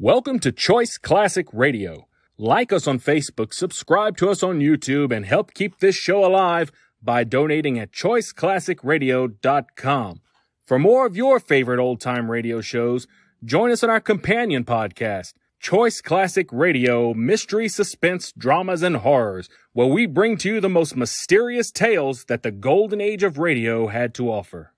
Welcome to Choice Classic Radio. Like us on Facebook, subscribe to us on YouTube, and help keep this show alive by donating at choiceclassicradio.com. For more of your favorite old-time radio shows, join us on our companion podcast, Choice Classic Radio, Mystery, Suspense, Dramas, and Horrors, where we bring to you the most mysterious tales that the golden age of radio had to offer.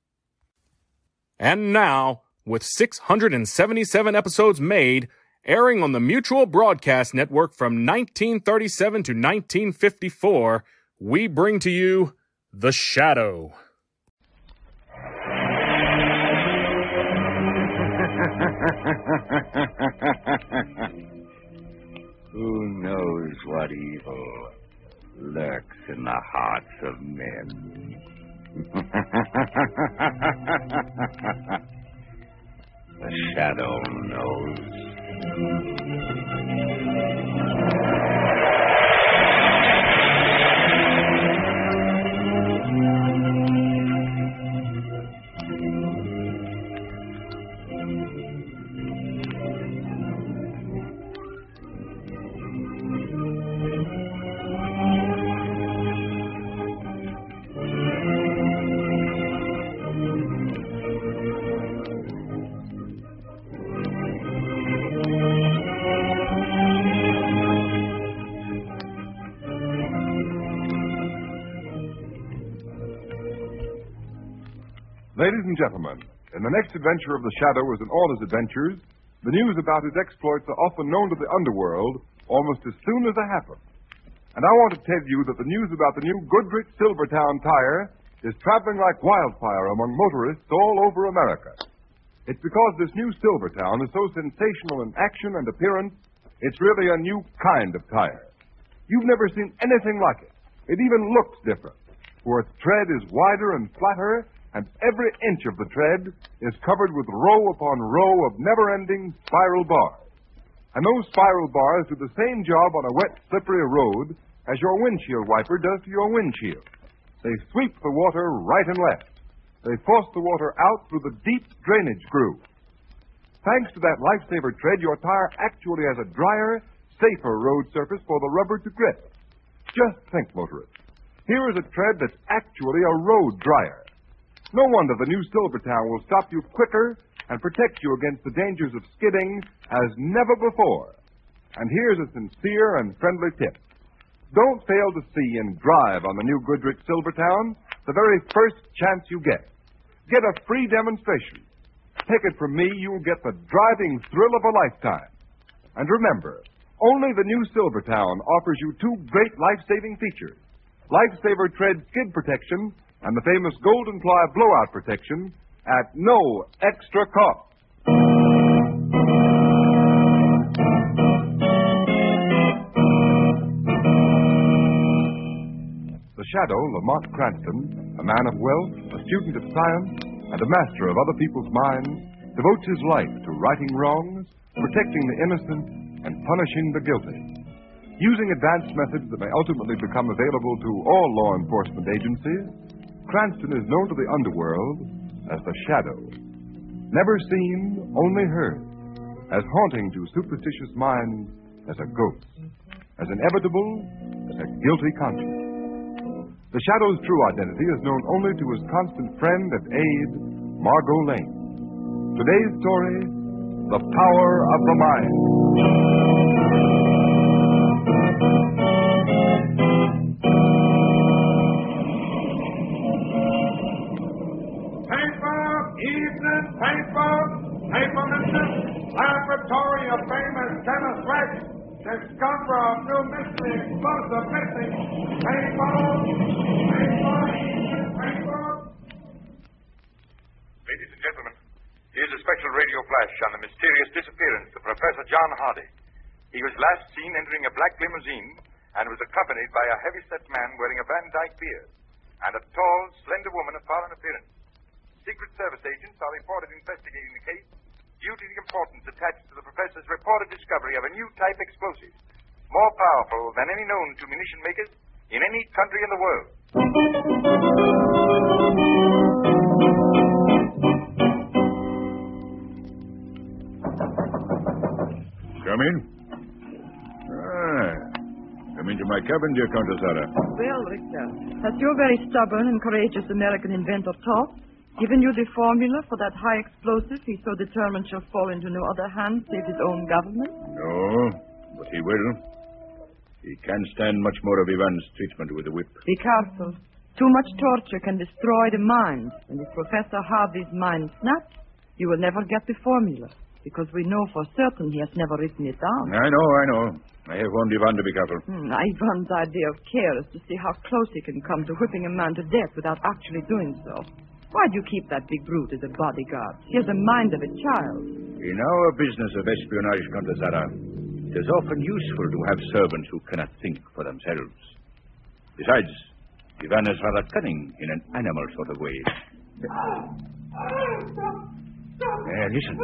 And now, with 677 episodes made, airing on the Mutual Broadcast Network from 1937 to 1954, we bring to you The Shadow. Who knows what evil lurks in the hearts of men? The Shadow knows. Ladies and gentlemen, in the next adventure of the Shadow as in all his adventures, the news about his exploits are often known to the underworld almost as soon as they happen. And I want to tell you that the news about the new Goodrich Silvertown tire is traveling like wildfire among motorists all over America. It's because this new Silvertown is so sensational in action and appearance, it's really a new kind of tire. You've never seen anything like it. It even looks different, for its tread is wider and flatter, and every inch of the tread is covered with row upon row of never-ending spiral bars. And those spiral bars do the same job on a wet, slippery road as your windshield wiper does to your windshield. They sweep the water right and left. They force the water out through the deep drainage groove. Thanks to that lifesaver tread, your tire actually has a drier, safer road surface for the rubber to grip. Just think, motorists. Here is a tread that's actually a road dryer. No wonder the new Silvertown will stop you quicker and protect you against the dangers of skidding as never before. And here's a sincere and friendly tip. Don't fail to see and drive on the new Goodrich Silvertown the very first chance you get. Get a free demonstration. Take it from me, you'll get the driving thrill of a lifetime. And remember, only the new Silvertown offers you two great life-saving features: Lifesaver Tread Skid Protection and the famous Golden Ply Blowout Protection at no extra cost. The Shadow, Lamont Cranston, a man of wealth, a student of science, and a master of other people's minds, devotes his life to righting wrongs, protecting the innocent, and punishing the guilty. Using advanced methods that may ultimately become available to all law enforcement agencies, Cranston is known to the underworld as the Shadow. Never seen, only heard. As haunting to superstitious minds as a ghost. As inevitable as a guilty conscience. The Shadow's true identity is known only to his constant friend and aide, Margot Lane. Today's story, The Power of the Mind. Paper, mister. Laboratory of famous chemist Rex. Discoverer of new mystery explosive missing. Paper. Ladies and gentlemen, here's a special radio flash on the mysterious disappearance of Professor John Hardy. He was last seen entering a black limousine and was accompanied by a heavy-set man wearing a Van Dyke beard and a tall, slender woman of foreign appearance. Secret Service agents are reported investigating the case due to the importance attached to the professor's reported discovery of a new type explosive, more powerful than any known to munition makers in any country in the world. Come in. Come into my cabin, dear Countess Zara. Well, Richter, has your very stubborn and courageous American inventor Toth given you the formula for that high explosive he so determined shall fall into no other hands save his own government? No, but he will. He can't stand much more of Ivan's treatment with the whip. Be careful. Too much torture can destroy the mind. And if Professor Hardy's mind snaps, you will never get the formula. Because we know for certain he has never written it down. I know. I have warned Ivan to be careful. Ivan's idea of care is to see how close he can come to whipping a man to death without actually doing so. Why do you keep that big brute as a bodyguard? He has the mind of a child. In our business of espionage, Countess Zara, it is often useful to have servants who cannot think for themselves. Besides, Ivan is rather cunning in an animal sort of way. Listen.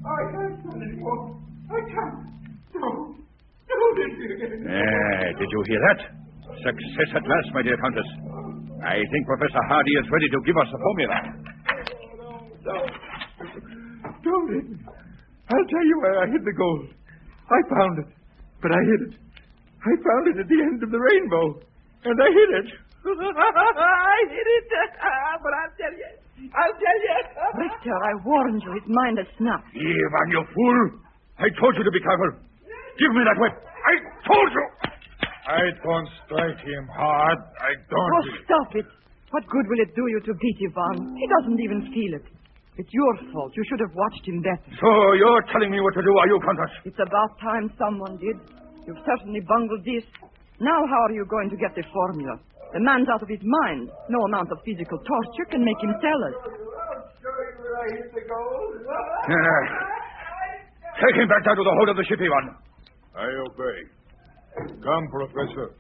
I can't stand anymore. I can't. No. Did you hear that? Success at last, my dear Countess. I think Professor Hardy is ready to give us the formula. Don't hit me. I'll tell you where I hid the gold. I found it, but I hid it. I found it at the end of the rainbow, and I hid it. I hid it, but I'll tell you. Richter, I warned you. His mind has snapped. Ivan, you fool. I told you to be careful. Give me that whip. I told you. I don't strike him hard. I don't. Oh, stop it. What good will it do you to beat Ivan? He doesn't even feel it. It's your fault. You should have watched him better. So you're telling me what to do, are you, Countess? It's about time someone did. You've certainly bungled this. Now how are you going to get the formula? The man's out of his mind. No amount of physical torture can make him tell us. I'll show you where I hid the gold. Take him back down to the hold of the ship, Ivan. I obey. Come, Professor.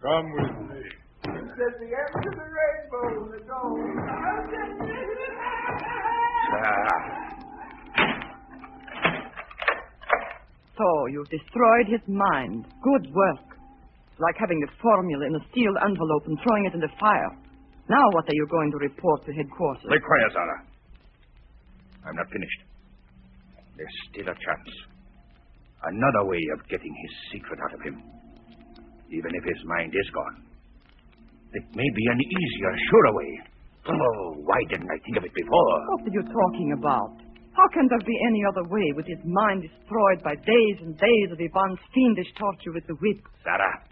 Come with me. It's at the end of the rainbow, the gold. So you've destroyed his mind. Good work. It's like having the formula in a sealed envelope and throwing it in the fire. Now what are you going to report to headquarters? Be quiet, Zara. I'm not finished. There's still a chance. Another way of getting his secret out of him. Even if his mind is gone. It may be an easier, surer way. Oh, why didn't I think of it before? What are you talking about? How can there be any other way with his mind destroyed by days and days of Ivan's fiendish torture with the whip? Zara,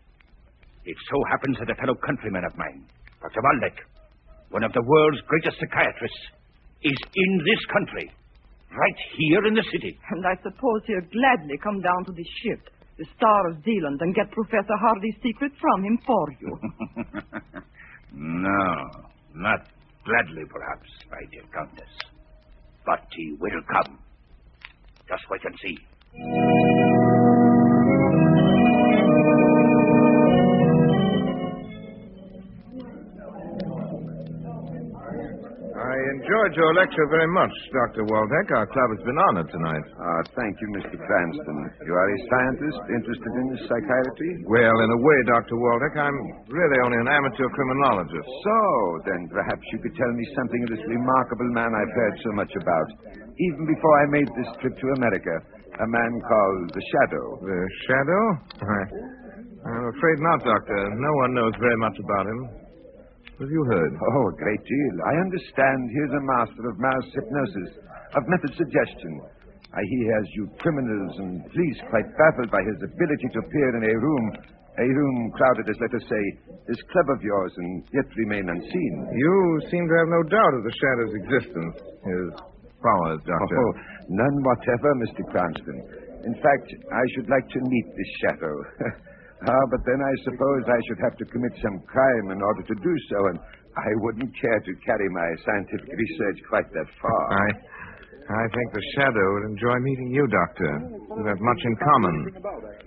it so happens that a fellow countryman of mine, Dr. Waldeck, one of the world's greatest psychiatrists, is in this country, right here in the city. And I suppose he'll gladly come down to the ship, the Star of Zealand, and get Professor Hardy's secret from him for you. No, not gladly, perhaps, my dear Countess. But he will come. Just wait and see. I enjoyed your lecture very much, Dr. Waldeck. Our club has been honored tonight. Thank you, Mr. Cranston. You are a scientist interested in psychiatry? Well, in a way, Dr. Waldeck, I'm really only an amateur criminologist. So, then perhaps you could tell me something of this remarkable man I've heard so much about. Even before I made this trip to America, a man called the Shadow. The Shadow? I'm afraid not, Doctor. No one knows very much about him. What have you heard? Oh, a great deal. I understand he is a master of mass hypnosis, of method suggestion. He has you criminals and police quite baffled by his ability to appear in a room crowded as, let us say, this club of yours, and yet remain unseen. You seem to have no doubt of the Shadow's existence, his powers, Doctor. Oh, none whatever, Mr. Cranston. In fact, I should like to meet this Shadow. But then I suppose I should have to commit some crime in order to do so, and I wouldn't care to carry my scientific research quite that far. I think the Shadow would enjoy meeting you, Doctor. You have much in common.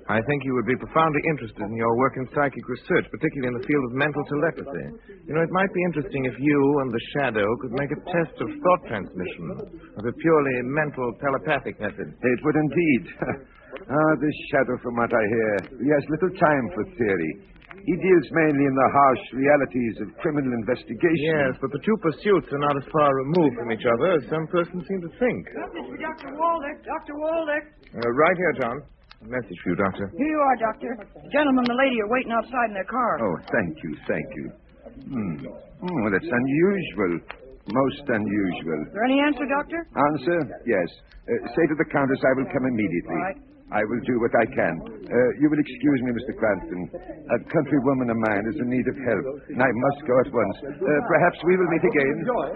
I think you would be profoundly interested in your work in psychic research, particularly in the field of mental telepathy. You know, it might be interesting if you and the Shadow could make a test of thought transmission, of a purely mental telepathic method. It would indeed. This Shadow, from what I hear, he has little time for theory. He deals mainly in the harsh realities of criminal investigation. Yes, but the two pursuits are not as far removed from each other as some persons seem to think. Message for Dr. Waldeck. Dr. Waldeck. Right here, John. A message for you, Doctor. Here you are, Doctor. The gentleman and the lady are waiting outside in their car. Oh, thank you. Oh, that's unusual. Most unusual. Is there any answer, Doctor? Answer? Yes. Say to the Countess I will come immediately. All right. I will do what I can. You will excuse me, Mr. Cranston. A countrywoman of mine is in need of help, and I must go at once. Perhaps we will meet again. Well,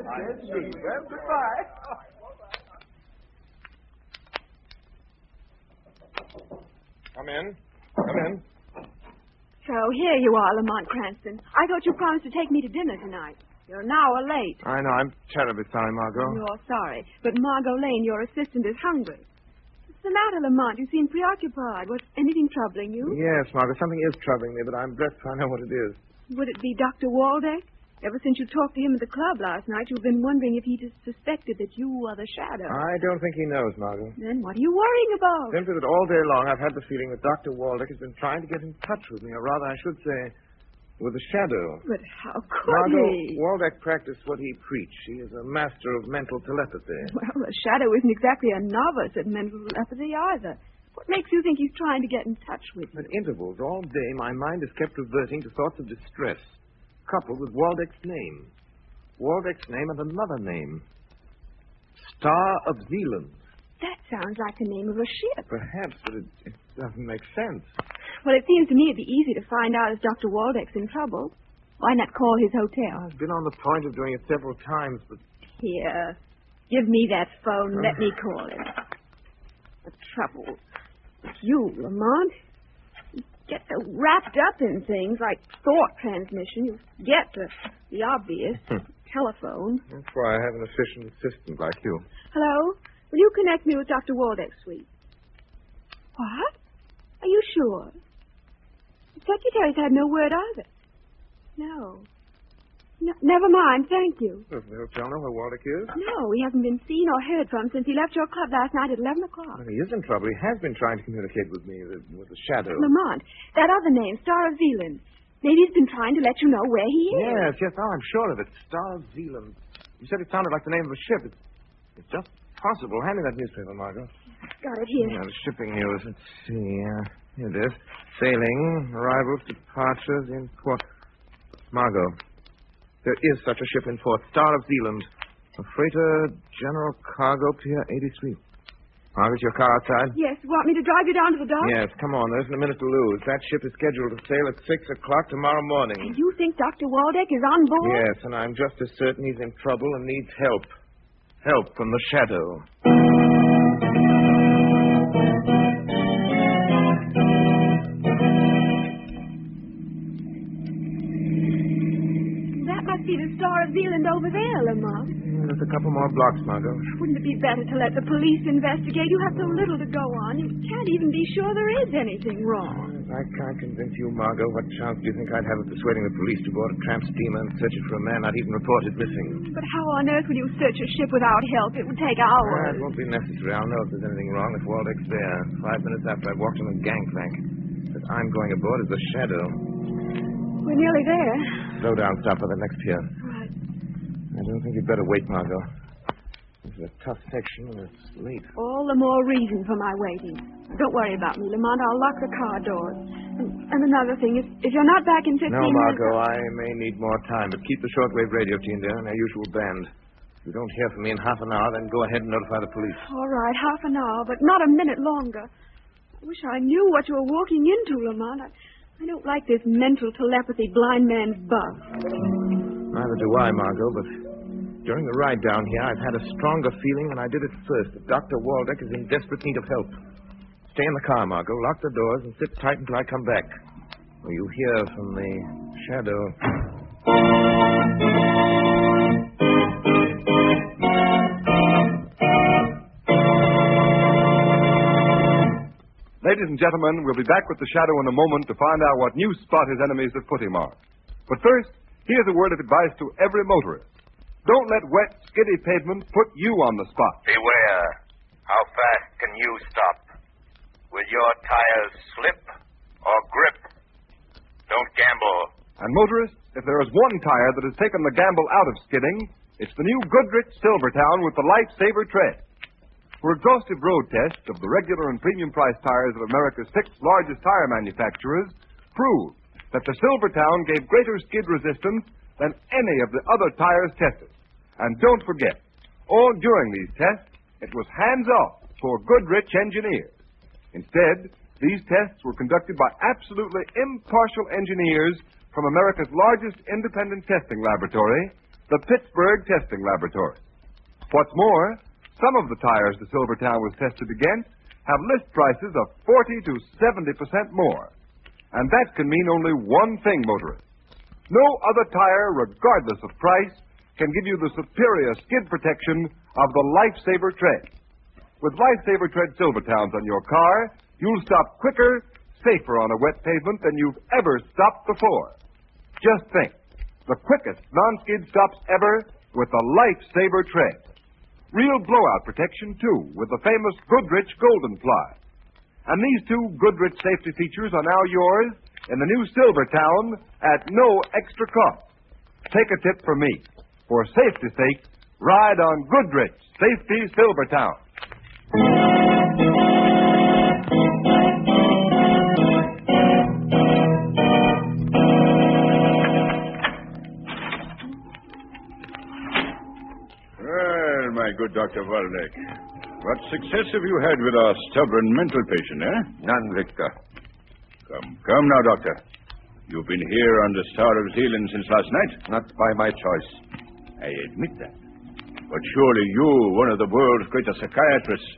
goodbye. Come in. So here you are, Lamont Cranston. I thought you promised to take me to dinner tonight. You're an hour late. I know. I'm terribly sorry, Margot. You're sorry. But Margot Lane, your assistant, is hungry. What's the matter, Lamont? You seem preoccupied. Was anything troubling you? Yes, Margot. Something is troubling me, but I'm blessed I know what it is. Would it be Dr. Waldeck? Ever since you talked to him at the club last night, you've been wondering if he just suspected that you are the shadow. I don't think he knows, Margot. Then what are you worrying about? Simply that all day long I've had the feeling that Dr. Waldeck has been trying to get in touch with me, or rather, I should say, with the shadow. But how could Margot, he? Waldeck practiced what he preached. He is a master of mental telepathy. Well, the shadow isn't exactly a novice at mental telepathy either. What makes you think he's trying to get in touch with you? At intervals, all day, my mind is kept reverting to thoughts of distress, coupled with Waldeck's name. Waldeck's name and another name. Star of Zealand. That sounds like the name of a ship. Perhaps, but it doesn't make sense. Well, it seems to me it'd be easy to find out if Dr. Waldeck's in trouble. Why not call his hotel? I've been on the point of doing it several times, but... Here, give me that phone. Let me call him. The trouble with you, Lamont. You get so wrapped up in things like thought transmission, you forget the obvious. Telephone. That's why I have an efficient assistant like you. Hello? Will you connect me with Dr. Waldeck's suite? What? Are you sure? The secretary's had no word either. No, never mind, thank you. Does the hotel know where Waldeck is? No, he hasn't been seen or heard from since he left your club last night at 11 o'clock. Well, he is in trouble. He has been trying to communicate with me, with the shadow. Lamont, that other name, Star of Zealand. Maybe he's been trying to let you know where he is. Yes, now I'm sure of it. Star of Zealand. You said it sounded like the name of a ship. It's just possible. Hand me that newspaper, Margot. Got it here. Yeah, the shipping news. Let's see. Here it is. Sailing, arrivals, departures in port. Margot, there is such a ship in port. Star of Zealand. A freighter general cargo, Pier 83. Margaret, your car outside? Yes. Want me to drive you down to the dock? Yes, come on. There isn't a minute to lose. That ship is scheduled to sail at 6 o'clock tomorrow morning. And you think Dr. Waldeck is on board? Yes, and I'm just as certain he's in trouble and needs help. Help from the shadow. That must be the Star of Zealand over there, Lamont. There's a couple more blocks, Margot. Wouldn't it be better to let the police investigate? You have so little to go on. You can't even be sure there is anything wrong. If I can't convince you, Margot, what chance do you think I'd have of persuading the police to board a tramp steamer and search it for a man not even reported missing? But how on earth would you search a ship without help? It would take hours. It won't be necessary. I'll know if there's anything wrong if Waldeck's there. 5 minutes after I've walked on the gangplank. But I'm going aboard as the shadow. We're nearly there. Slow down. Stop by the next pier. Right. I don't think you'd better wait, Margot. This is a tough section and it's late. All the more reason for my waiting. Don't worry about me, Lamont. I'll lock the car doors. And another thing, if you're not back in 15 No, minutes... Margot, I may need more time, but keep the shortwave radio tuned in, their usual band. If you don't hear from me in half an hour, then go ahead and notify the police. All right, half an hour, but not a minute longer. I wish I knew what you were walking into, Lamont. I don't like this mental telepathy blind man's buff. Neither do I, Margot, but during the ride down here, I've had a stronger feeling than I did at first that Dr. Waldeck is in desperate need of help. Stay in the car, Margot. Lock the doors and sit tight until I come back. Or you hear from the shadow. Ladies and gentlemen, we'll be back with the shadow in a moment to find out what new spot his enemies have put him on. But first, here's a word of advice to every motorist. Don't let wet, skiddy pavement put you on the spot. Beware. How fast can you stop? Will your tires slip or grip? Don't gamble. And motorists, if there is one tire that has taken the gamble out of skidding, it's the new Goodrich Silvertown with the Lifesaver tread. For exhaustive road tests of the regular and premium price tires of America's 6 largest tire manufacturers prove that the Silvertown gave greater skid resistance than any of the other tires tested. And don't forget, all during these tests, it was hands-off for Goodrich engineers. Instead, these tests were conducted by absolutely impartial engineers from America's largest independent testing laboratory, the Pittsburgh Testing Laboratory. What's more, some of the tires the Silvertown was tested against have list prices of 40 to 70% more. And that can mean only one thing, motorists. No other tire, regardless of price, can give you the superior skid protection of the Lifesaver tread. With Lifesaver tread Silvertowns on your car, you'll stop quicker, safer on a wet pavement than you've ever stopped before. Just think, the quickest non-skid stops ever with the Lifesaver tread. Real blowout protection, too, with the famous Goodrich Golden Ply. And these 2 Goodrich safety features are now yours in the new Silvertown at no extra cost. Take a tip from me. For safety's sake, ride on Goodrich Safety Silvertown. Well, my good Dr. Waldeck, what success have you had with our stubborn mental patient, eh? None, Victor. Come now, Doctor. You've been here on the Star of Zealand since last night? Not by my choice. I admit that. But surely you, one of the world's greatest psychiatrists,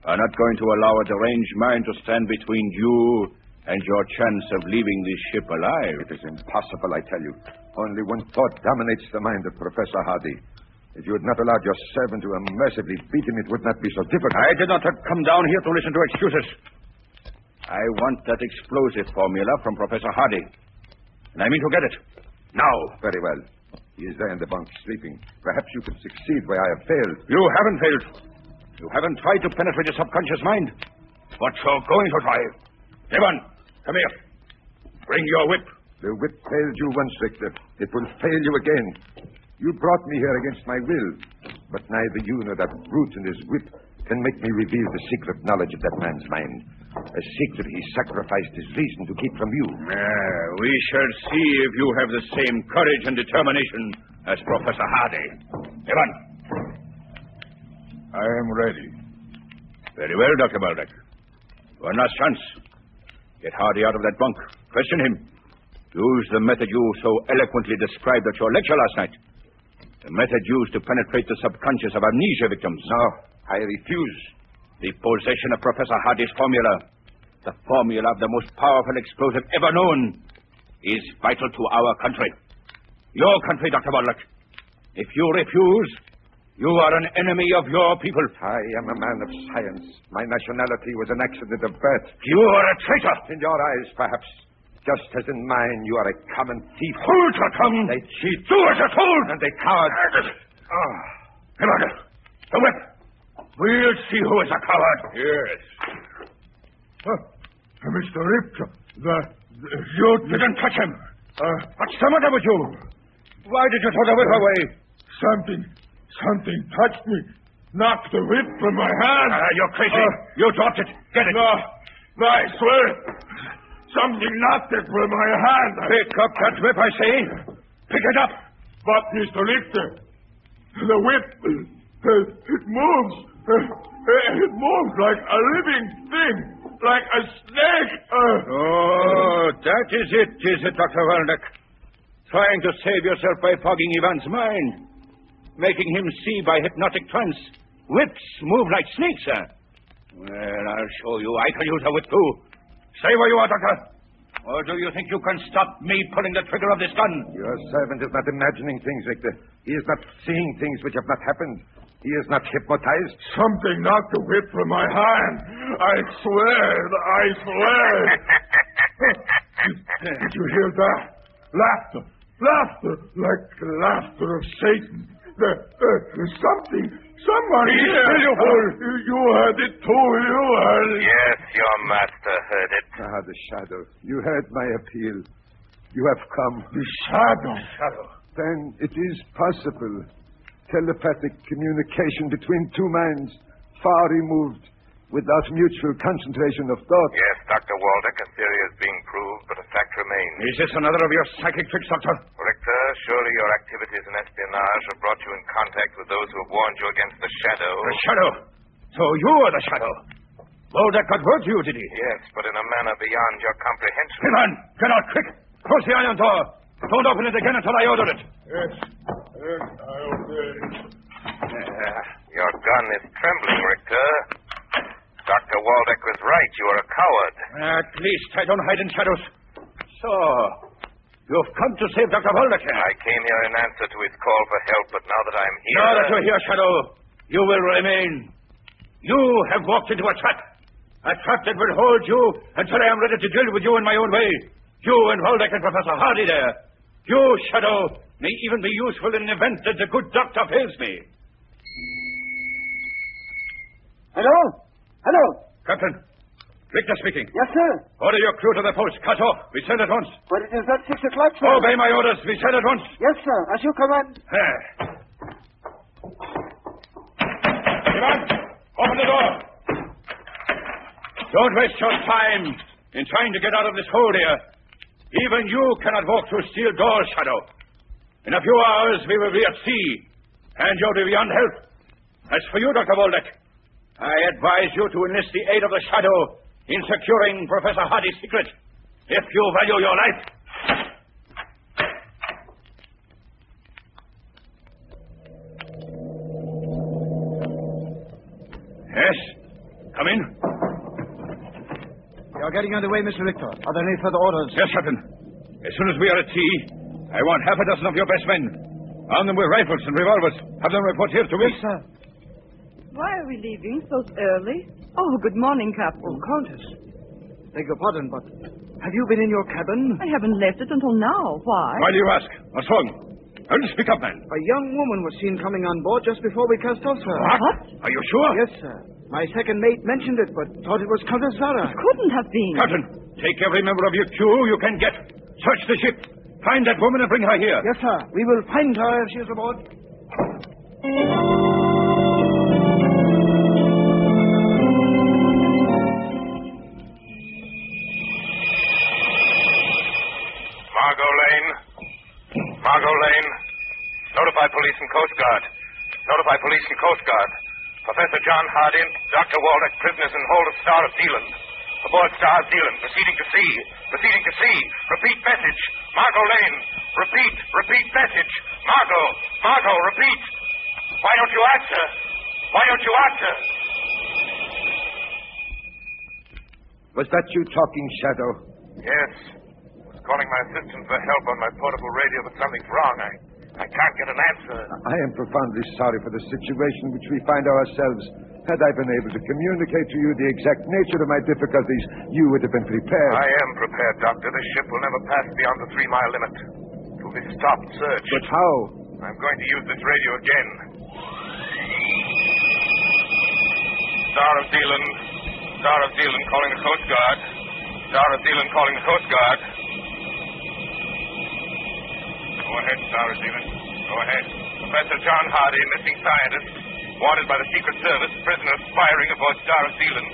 are not going to allow a deranged mind to stand between you and your chance of leaving this ship alive. It is impossible, I tell you. Only one thought dominates the mind of Professor Hardy. If you had not allowed your servant to unmercifully beat him, it would not be so difficult. I did not come down here to listen to excuses. I want that explosive formula from Professor Hardy. And I mean to get it. Now. Very well. He is there in the bunk, sleeping. Perhaps you could succeed where I have failed. You haven't failed. You haven't tried to penetrate his subconscious mind. But you're going to try. Evan, come here. Bring your whip. The whip failed you once, Victor. It will fail you again. You brought me here against my will. But neither you nor that brute and his whip can make me reveal the secret knowledge of that man's mind. A secret he sacrificed his reason to keep from you. We shall see if you have the same courage and determination as Professor Hardy. Evan. I am ready. Very well, Dr. Waldeck. One last chance. Get Hardy out of that bunk. Question him. Use the method you so eloquently described at your lecture last night. The method used to penetrate the subconscious of amnesia victims. No, I refuse. The possession of Professor Hardy's formula, the formula of the most powerful explosive ever known, is vital to our country. Your country, Dr. Waldeck. If you refuse, you are an enemy of your people. I am a man of science. My nationality was an accident of birth. You are a traitor. In your eyes, perhaps. Just as in mine, you are a common thief. Hold your tongue. They cheat. Do as you're told. And they coward. Come on. The whip. We'll see who is a coward. Yes. Mr. Richter, you didn't touch him. What's the matter with you? Why did you throw the whip away? Something touched me. Knocked the whip from my hand. You're crazy. You dropped it. Get it. No, I swear. Something knocked it from my hand. Pick up that whip, I say. Pick it up. But, Mr. Richter, the whip, it moves. It moves like a living thing. Like a snake. That is it, Dr. Waldeck? Trying to save yourself by fogging Ivan's mind. Making him see by hypnotic trance. Whips move like snakes, sir. Well, I'll show you. I can use a whip, too. Stay where you are, Doctor. Or do you think you can stop me pulling the trigger of this gun? Your servant is not imagining things, Victor. He is not seeing things which have not happened. He is not hypnotized. Something knocked the whip from my hand. I swear. Did you hear that? Laughter. Like the laughter of Satan. Somebody here. You heard it too. You heard it. Yes, your master heard it. The shadow. You heard my appeal. You have come. The Shadow. Shadow. Then it is possible. Telepathic communication between two minds, far removed, without mutual concentration of thought. Yes, Dr. Waldeck, a theory is being proved, but a fact remains. Is this another of your psychic tricks, Doctor? Richter, surely your activities in espionage have brought you in contact with those who have warned you against the Shadow. The Shadow? So you are the Shadow? Waldeck got word to you, did he? Yes, but in a manner beyond your comprehension. Hey, man, get out quick. Close the iron door. Don't open it again until I order it. Yes, I obey. Your gun is trembling, Richter. Dr. Waldeck was right. You are a coward. At least I don't hide in shadows. So, you've come to save Dr. Waldeck. I came here in answer to his call for help, but now that I'm here... Now that you're here, Shadow, you will remain. You have walked into a trap that will hold you until I am ready to deal with you in my own way. You and Waldeck and Professor Hardy there. You, Shadow, may even be useful in an event that the good doctor fails me. Hello? Hello? Captain, Richter speaking. Yes, sir. Order your crew to the post. Cut off. We send at once. But it is not 6 o'clock, sir. Obey my orders. We send at once. Yes, sir. As you command. Ivan, open the door. Don't waste your time in trying to get out of this hole here. Even you cannot walk through steel doors, Shadow. In a few hours, we will be at sea, and you'll be beyond help. As for you, Dr. Waldeck, I advise you to enlist the aid of the Shadow in securing Professor Hardy's secret, if you value your life. Yes? Come in. You're getting underway, Mr. Richter. Are there any further orders? Yes, Captain. As soon as we are at sea, I want half a dozen of your best men. Arm them with rifles and revolvers. Have them report here to me. Yes, sir. Why are we leaving so early? Oh, good morning, Captain. Oh, Countess. Beg your pardon, but have you been in your cabin? I haven't left it until now. Why? Why do you ask? What's wrong? Speak up, man. A young woman was seen coming on board just before we cast off, sir. What? Are you sure? Yes, sir. My second mate mentioned it, but thought it was Countess Zara. It couldn't have been. Captain, take every member of your crew you can get. Search the ship. Find that woman and bring her here. Yes, sir. We will find her if she is aboard. Margot Lane. Notify police and Coast Guard. Notify police and Coast Guard. Professor John Hardy and Dr. Waldeck, prisoners in hold of Star of Zealand. Aboard Star of Zealand, proceeding to sea. Proceeding to sea. Repeat message. Margot Lane. Repeat message. Margot, repeat. Why don't you answer? Why don't you answer? Was that you talking, Shadow? Yes. I was calling my assistant for help on my portable radio, but something's wrong. I can't get an answer. I am profoundly sorry for the situation which we find ourselves. Had I been able to communicate to you the exact nature of my difficulties, you would have been prepared. I am prepared, Doctor. This ship will never pass beyond the 3-mile limit. It will be stopped search. But how? I'm going to use this radio again. Star of Zealand. Star of Zealand calling the Coast Guard. Star of Zealand calling the Coast Guard. Go ahead, Star of Zealand. Go ahead. Professor John Hardy, missing scientist, wanted by the Secret Service, prisoner firing aboard Star of Zealand.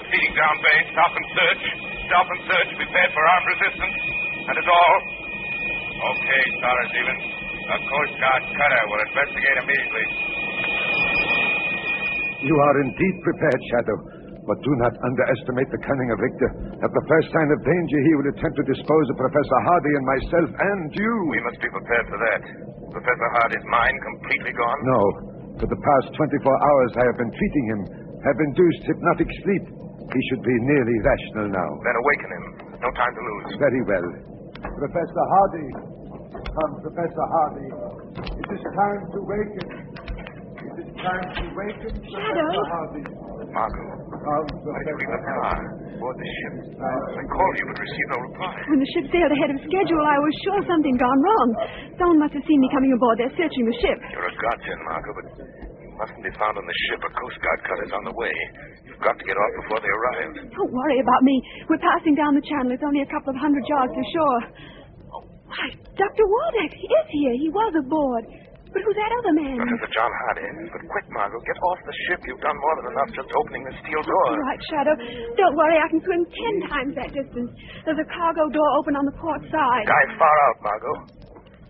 Proceeding down bay, stop and search. Stop and search, prepared for armed resistance. That is all. Okay, Star of Zealand. A Coast Guard cutter will investigate immediately. You are indeed prepared, Shadow. But do not underestimate the cunning of Richter. At the first sign of danger, he will attempt to dispose of Professor Hardy and myself and you. We must be prepared for that. Professor Hardy's mind completely gone? No. For the past 24 hours, I have been treating him, have induced hypnotic sleep. He should be nearly rational now. Then awaken him. There's no time to lose. Very well. Professor Hardy. Come, Professor Hardy. It is time to waken. It is time to waken, Professor Hardy. Margot, why did you leave the car? Aboard the ship. I called you, but received no reply. When the ship sailed ahead of schedule, I was sure something gone wrong. Someone must have seen me coming aboard there searching the ship. You're a godsend, Margot, but you mustn't be found on the ship. A Coast Guard cutter's on the way. You've got to get off before they arrive. Don't worry about me. We're passing down the channel. It's only a couple of 100 yards to shore. Oh, Why, Dr. Waldeck is here. He was aboard. But who's that other man? Professor John Hardy. But quick, Margot, get off the ship. You've done more than enough just opening the steel door. All right, Shadow. Don't worry, I can swim 10 times that distance. There's a cargo door open on the port side. Dive far out, Margot.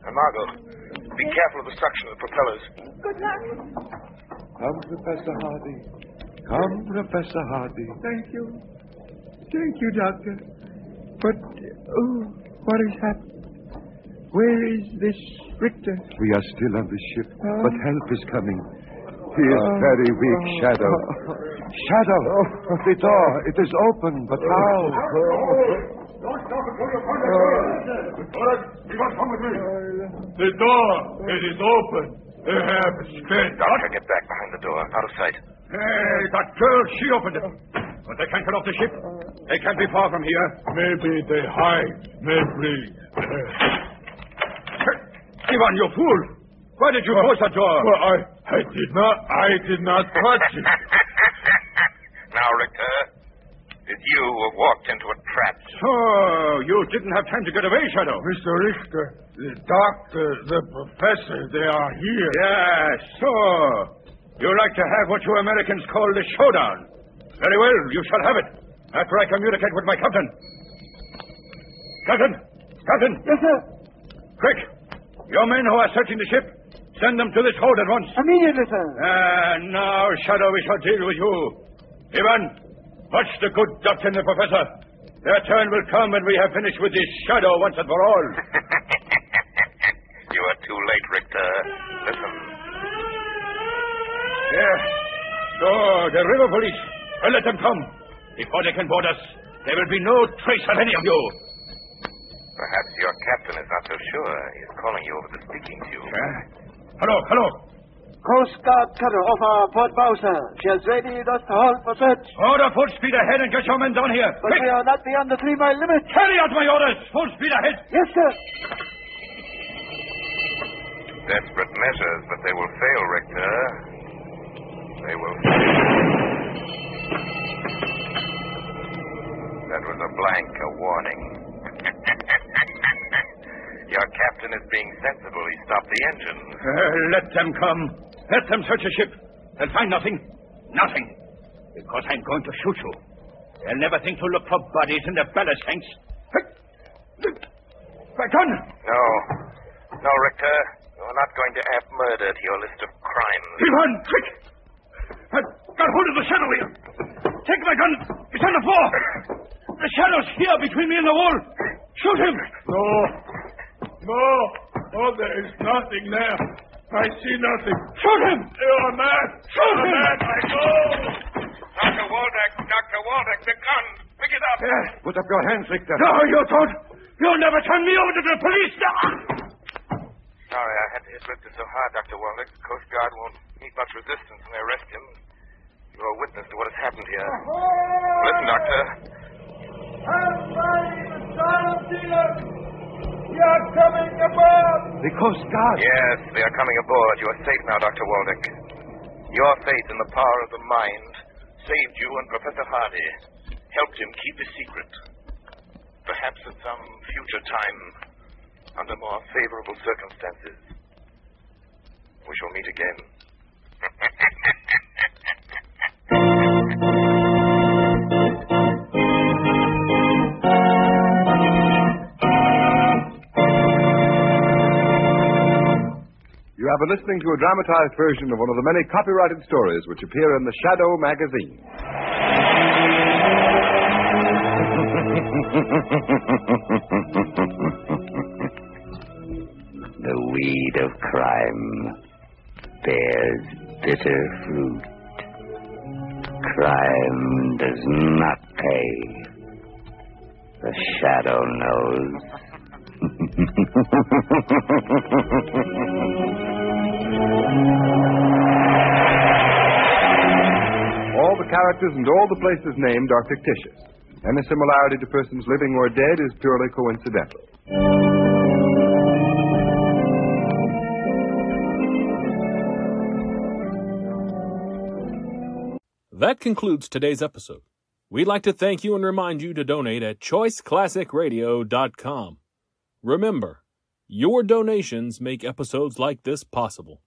And Margot, be careful of the suction of the propellers. Good luck. Come, Professor Hardy. Come, Professor Hardy. Thank you. Thank you, Doctor. But, what has happened? Where is this Richter? We are still on the ship, but help is coming. He is very weak, Shadow. Shadow! The door, it is open, but how? Don't stop until you find it. You must come with me. The door, it is open. They have escaped. Doctor, get back behind the door, out of sight. Hey, that girl, she opened it. But they can't get off the ship. They can't be far from here. Maybe they hide. Maybe. Ivan, you fool! Why did you close that door? Well, I did not touch it. Now, Richter, it's you who have walked into a trap. So, you didn't have time to get away, Shadow. Mr. Richter, the doctor, the professor, they are here. Yes, so. You like to have what you Americans call the showdown. Very well, you shall have it. After I communicate with my captain. Captain! Captain! Yes, sir. Quick! Your men who are searching the ship, send them to this hold at once. Immediately, sir. Now, Shadow, we shall deal with you. Ivan, watch the good doctor and the professor. Their turn will come when we have finished with this Shadow once and for all. You are too late, Richter. Listen. Yeah. So, the river police. Well, let them come. Before they can board us, there will be no trace of any of you. Perhaps your captain is not so sure. He's calling you over the speaking tube. Hello, hello. Coast Guard cutter off our port bow, sir. She has readied us to halt for search. Order full speed ahead and get your men down here. But we are not beyond the 3-mile limit. Carry out my orders. Full speed ahead. Yes, sir. Desperate measures, but they will fail, Richter. They will fail. That was a blank, a warning. Your captain is being sensible. He stopped the engine. Let them come. Let them search the ship. They'll find nothing. Nothing. Because I'm going to shoot you. They'll never think to look for bodies in the ballast tanks. My gun! No. No, Richter. You're not going to add murder to your list of crimes. Ivan, quick! I've got hold of the shadow here. Take my gun. It's on the floor. The shadow's here between me and the wall. Shoot him. No, there is nothing there. I see nothing. Shoot him! You are mad. Shoot him! Mad, I go. Dr. Waldeck, the gun. Pick it up. Put up your hands, Richter. No, you don't. You'll never turn me over to the police. Sorry, I had to hit Richter so hard, Dr. Waldeck. The Coast Guard won't meet much resistance when they arrest him. You're a witness to what has happened here. Listen, Doctor. We are coming aboard. The Coast Guard. Yes, they are coming aboard. You are safe now, Dr. Waldeck. Your faith in the power of the mind saved you and Professor Hardy, helped him keep his secret. Perhaps at some future time, under more favorable circumstances, we shall meet again. You have been listening to a dramatized version of one of the many copyrighted stories which appear in the Shadow magazine. The weed of crime bears bitter fruit. Crime does not pay. The Shadow knows. All the characters and all the places named are fictitious. Any similarity to persons living or dead is purely coincidental. That concludes today's episode. We'd like to thank you and remind you to donate at ChoiceClassicRadio.com. Remember, Your donations make episodes like this possible.